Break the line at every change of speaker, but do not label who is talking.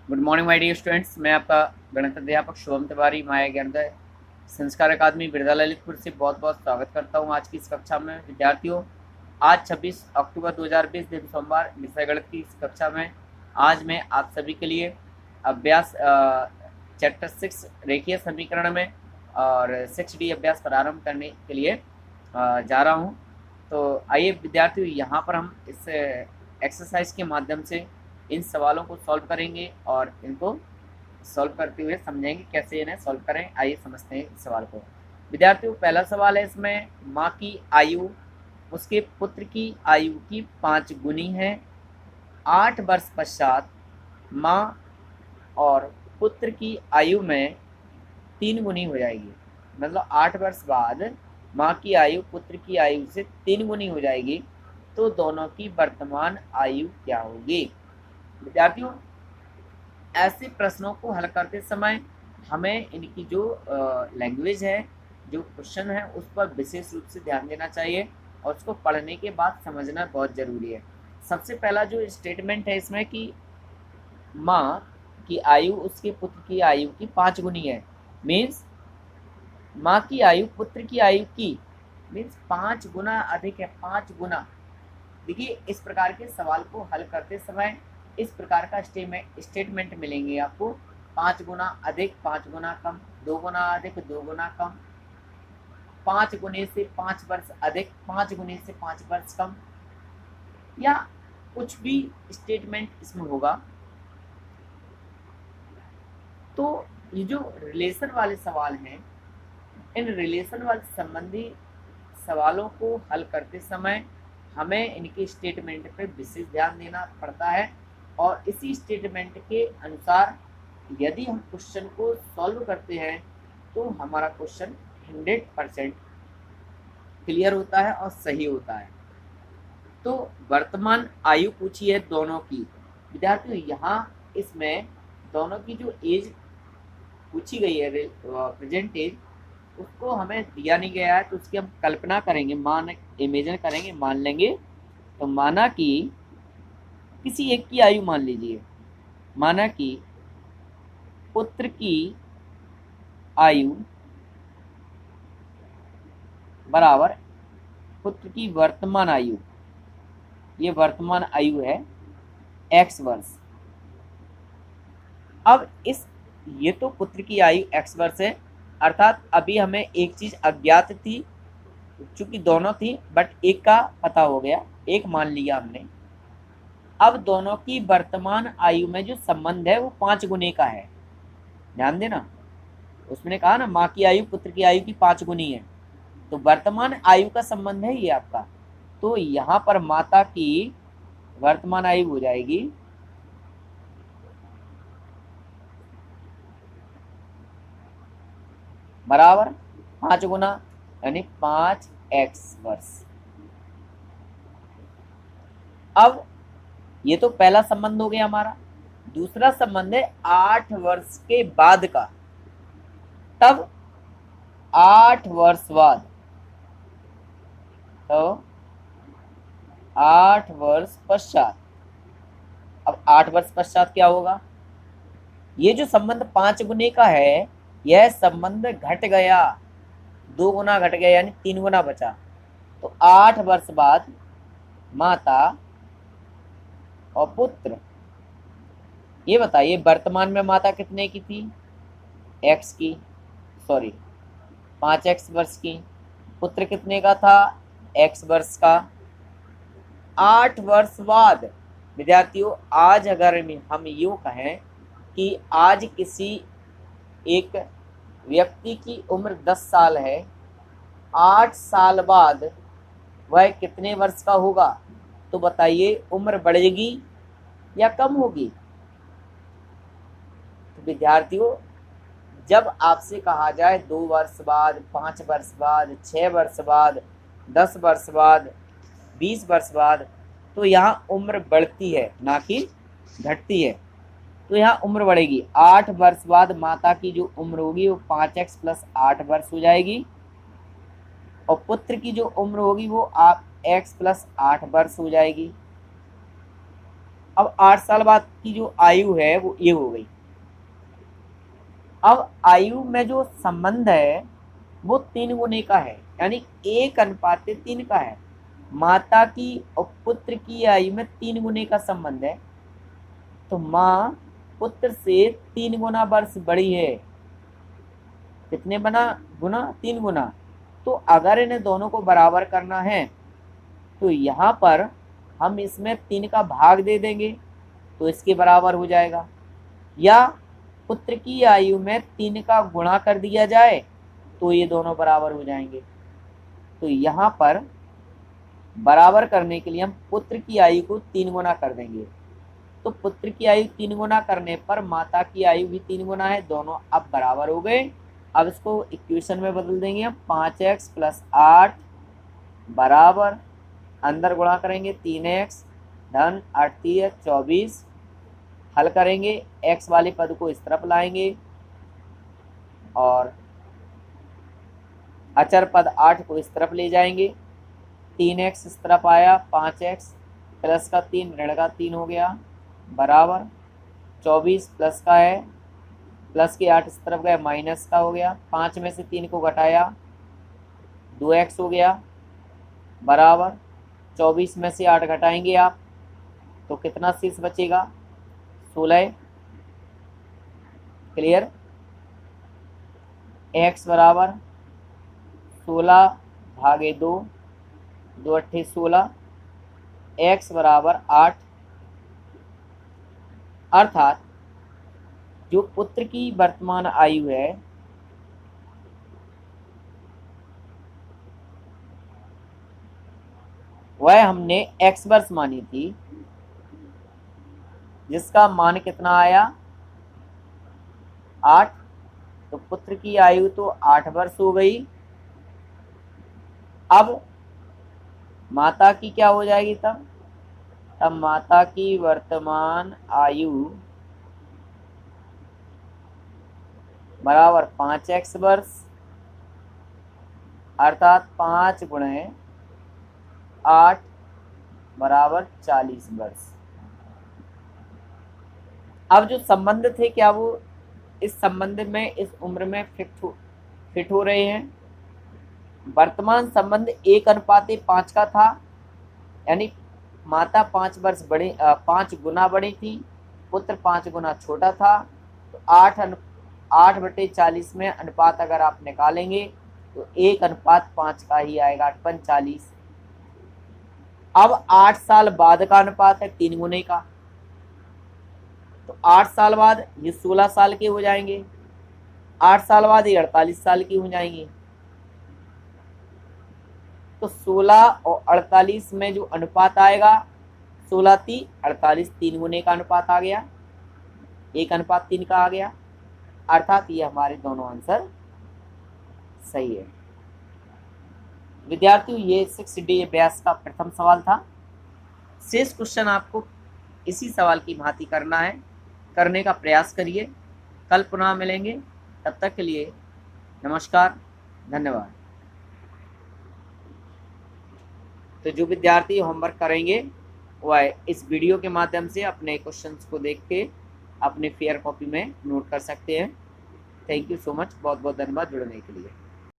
Good morning my dear students. मैं आपका गणित अध्यापक शुभम तिवारी माया ज्ञानोदय संस्कार अकादमी बिरदा ललितपुर से बहुत बहुत स्वागत करता हूं आज की इस कक्षा में। विद्यार्थियों, आज 26 अक्टूबर 2020 दिन सोमवार विषय गणित की इस कक्षा में आज मैं आप सभी के लिए अभ्यास चैप्टर 6 रेखीय समीकरण में और 6D अभ्यास प्रारंभ करने के लिए जा रहा हूं। तो आइए विद्यार्थियों, यहाँ पर हम इस एक्सरसाइज के माध्यम से इन सवालों को सॉल्व करेंगे और इनको सॉल्व करते हुए समझेंगे कैसे इन्हें सॉल्व करें। आइए समझते हैं इस सवाल को। विद्यार्थियों, पहला सवाल है, इसमें माँ की आयु उसके पुत्र की आयु की 5 गुनी है। 8 वर्ष पश्चात माँ और पुत्र की आयु में 3 गुनी हो जाएगी। मतलब 8 वर्ष बाद माँ की आयु पुत्र की आयु से 3 गुनी हो जाएगी। तो दोनों की वर्तमान आयु क्या होगी? विद्यार्थियों, ऐसे प्रश्नों को हल करते समय हमें इनकी जो लैंग्वेज है, जो क्वेश्चन है, उस पर विशेष रूप से ध्यान देना चाहिए और उसको पढ़ने के बाद समझना बहुत ज़रूरी है। सबसे पहला जो स्टेटमेंट है इसमें कि माँ की आयु उसके पुत्र की आयु की 5 गुनी है। मीन्स माँ की आयु पुत्र की आयु की मीन्स 5 गुना अधिक है। 5 गुना। देखिए, इस प्रकार के सवाल को हल करते समय इस प्रकार का स्टेटमेंट मिलेंगे आपको। 5 गुना अधिक, 5 गुना कम, 2 गुना अधिक, 2 गुना कम, 5 गुने से 5 वर्ष अधिक, 5 गुने से 5 वर्ष कम, या कुछ भी स्टेटमेंट इसमें होगा। तो ये जो रिलेशन वाले सवाल हैं, इन रिलेशन वाले संबंधी सवालों को हल करते समय हमें इनके स्टेटमेंट पर विशेष ध्यान देना पड़ता है और इसी स्टेटमेंट के अनुसार यदि हम क्वेश्चन को सॉल्व करते हैं तो हमारा क्वेश्चन 100% क्लियर होता है और सही होता है। तो वर्तमान आयु पूछी है दोनों की। विद्यार्थियों, यहाँ इसमें दोनों की जो एज पूछी गई है, प्रेजेंट एज, उसको हमें दिया नहीं गया है, तो उसकी हम कल्पना करेंगे, इमेजिन करेंगे, मान लेंगे। तो माना कि किसी एक की आयु मान लीजिए। माना कि पुत्र की आयु बराबर पुत्र की वर्तमान आयु, ये वर्तमान आयु है x वर्ष। अब ये तो पुत्र की आयु x वर्ष है, अर्थात अभी हमें एक चीज अज्ञात थी, चूंकि दोनों थी बट एक का पता हो गया, एक मान लिया हमने। अब दोनों की वर्तमान आयु में जो संबंध है वो 5 गुने का है। ध्यान देना, उसने कहा ना माँ की आयु पुत्र की आयु की 5 गुनी है, तो वर्तमान आयु का संबंध है ये आपका। तो यहाँ पर माता की वर्तमान आयु हो जाएगी बराबर 5 गुना यानी 5x वर्ष। अब ये तो पहला संबंध हो गया हमारा। दूसरा संबंध है 8 वर्ष के बाद का। तब 8 वर्ष बाद, तो 8 वर्ष पश्चात। अब 8 वर्ष पश्चात क्या होगा? ये जो संबंध 5 गुने का है, यह संबंध घट गया, 2 गुना घट गया, यानी 3 गुना बचा। तो 8 वर्ष बाद माता और पुत्र, ये बताइए वर्तमान में माता कितने की थी? x की, सॉरी 5x वर्ष की। पुत्र कितने का था? x वर्ष का। 8 वर्ष बाद विद्यार्थियों, आज अगर हम यूँ कहें कि आज किसी एक व्यक्ति की उम्र 10 साल है, 8 साल बाद वह कितने वर्ष का होगा? तो बताइए, उम्र बढ़ेगी या कम होगी? तो विद्यार्थियों, जब आपसे कहा जाए 2 वर्ष बाद, 5 वर्ष बाद, 6 वर्ष बाद, 10 वर्ष बाद, 20 वर्ष बाद, तो यहाँ उम्र बढ़ती है ना कि घटती है। तो यहाँ उम्र बढ़ेगी। 8 वर्ष बाद माता की जो उम्र होगी वो 5x + 8 वर्ष हो जाएगी और पुत्र की जो उम्र होगी वो आप x + 8 वर्ष हो जाएगी। अब 8 साल बाद की जो आयु है वो ये हो गई। अब आयु में जो संबंध है वो 3 गुने का है, यानी 1:3 का है। माता की और पुत्र की आयु में 3 गुने का संबंध है, तो माँ पुत्र से 3 गुना वर्ष बड़ी है। कितने गुना? 3 गुना। तो अगर इन्हें दोनों को बराबर करना है तो यहाँ पर हम इसमें 3 का भाग दे देंगे तो इसके बराबर हो जाएगा, या पुत्र की आयु में 3 का गुणा कर दिया जाए तो ये दोनों बराबर हो जाएंगे। तो यहाँ पर बराबर करने के लिए हम पुत्र की आयु को 3 गुना कर देंगे। तो पुत्र की आयु 3 गुना करने पर माता की आयु भी 3 गुना है, दोनों अब बराबर हो गए। अब इसको इक्वेशन में बदल देंगे हम। 5x + 8 बराबर, अंदर गुणा करेंगे 3x धन 8 × 24, हल करेंगे, x वाले पद को इस तरफ लाएंगे और अचर पद 8 को इस तरफ ले जाएंगे। 3x इस तरफ आया, 5x प्लस का 3 ऋण का 3 हो गया बराबर, 24 प्लस का है, प्लस के 8 इस तरफ गए, माइनस का हो गया। 5 में से 3 को घटाया 2x हो गया बराबर, 24 में से 8 घटाएंगे आप तो कितना शेष बचेगा? 16। क्लियर? x बराबर 16/2, 2 × 16, x बराबर 8। अर्थात जो पुत्र की वर्तमान आयु है वह हमने x वर्ष मानी थी, जिसका मान कितना आया? 8। तो पुत्र की आयु तो 8 वर्ष हो गई। अब माता की क्या हो जाएगी? तब माता की वर्तमान आयु बराबर 5x वर्ष, अर्थात 5 × 8 बराबर 40 वर्ष। अब जो संबंध थे क्या वो इस संबंध में, इस उम्र में फिट हो रहे हैं? वर्तमान संबंध 1:5 का था, यानी माता 5 गुना बड़ी थी, पुत्र 5 गुना छोटा था। तो 8/40 में अनुपात अगर आप निकालेंगे तो 1:5 का ही आएगा, 8×5 = 40। अब 8 साल बाद का अनुपात है 3 गुने का, तो 8 साल बाद ये 16 साल के हो जाएंगे, 8 साल बाद ये 48 साल की हो जाएंगी। तो 16 और 48 में जो अनुपात आएगा, 16×3 = 48, 3 गुने का अनुपात आ गया, 1:3 का आ गया। अर्थात ये हमारे दोनों आंसर सही है। विद्यार्थियों, ये 6D अभ्यास का प्रथम सवाल था। शेष क्वेश्चन आपको इसी सवाल की भांति करना है, करने का प्रयास करिए। कल पुनः मिलेंगे, तब तक के लिए नमस्कार, धन्यवाद। तो जो विद्यार्थी होमवर्क करेंगे वह इस वीडियो के माध्यम से अपने क्वेश्चंस को देख के अपने फेयर कॉपी में नोट कर सकते हैं। थैंक यू सो मच, बहुत बहुत धन्यवाद जुड़ने के लिए।